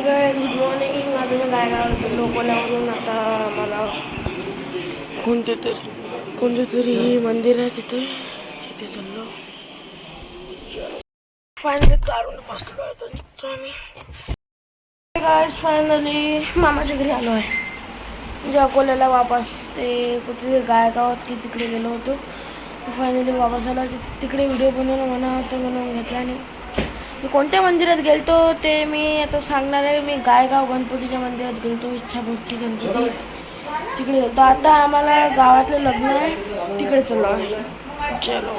Good morning. आज मी गायगाव लोकोल्यावरून आता मला कोणते तरी मंदिर आहे तिथे चाललो. फायनली कारून बसलो आता निघतो आम्ही. गाइस फायनली मामाच्या घरी आलो आहे. म्हणजे अकोल्याला वापस ते कुठे गायगावात की तिकडे गेलो होतो. फायनली वापस आलो. तिकडे व्हिडिओ बनवून म्हणून घेतला नाही. मी कोणत्या मंदिरात गेलतो ते मी आता सांगणार आहे. मी गायगाव गणपतीच्या मंदिरात गेलतो. इच्छापूर्ती गणपती तिकडे गेलतो. आता आम्हाला गावातलं लग्न आहे तिकडे चाललो आहे. चलो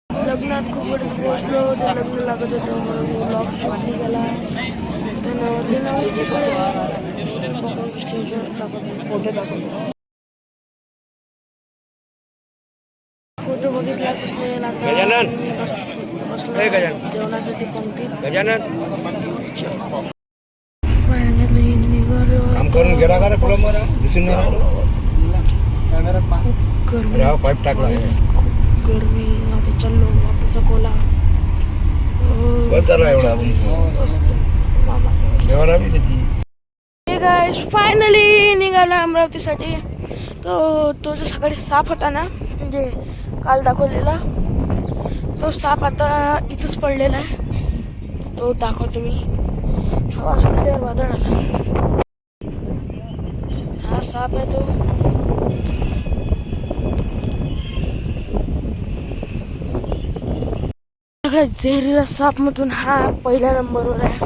लग्नात खूप वेळ पोहोचलो. ते लग्न लागत होतं म्हणून ब्लॉग शूट केला. फोटो बघितला असेल आता जेवणासाठी पंक्ती फायनली निघालो. काम करून गेला का रे प्लंबर दिसून नाही पाईप टाकला खूप गरमी. आता चाललो वापस अकोला. एवढा गाइस फायनली निघाला अमरावतीसाठी. तो जो सकाळी साप होता ना म्हणजे काल दाखवलेला तो साप आता इथंच पडलेला आहे. तो दाखवतो मी. हवा सुटल्यावर वादळ आला. हा साप आहे तो. सगळ्यात जहरीला साप मधून हा पहिल्या नंबरवर आहे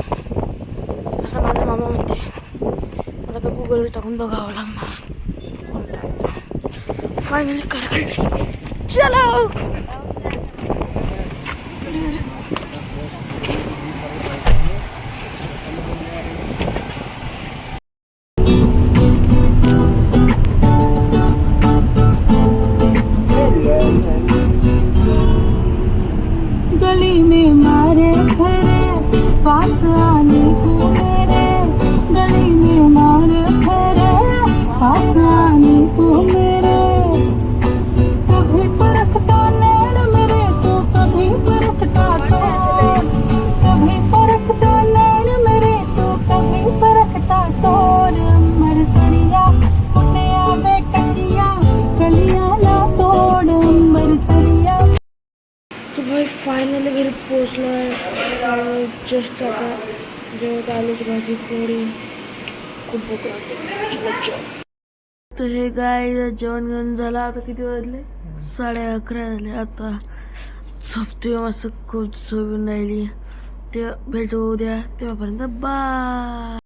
असं माझा मामा म्हणते. मला तर गुगलवर टाकून बघावं लागणार. फायनली कारखाने चलो. गली में मारे फेरे पास आने को मेरे. गली में मारे फेरे पास आने को मेरे. कभी परखता नैन मेरे तो कभी परखता तोड़. कभी परखता नैन मेरे तो कभी परखता तोड़. अमर सरिया उठे आवे कचिया गलियां ना तोड़. अमर सरिया. तो भाई फायनली घरी पोचलो आहे. जस्ट आता जेवत आलूची भाजी पोळी. खूप भूक लागली. तर हे गाय जेवण घेऊन झालं. आता किती वाजले 11:30 झाले. आता झोपतोय मस्त. खूप झोपून राहिली. ते भेटू उद्या तेव्हापर्यंत बाय.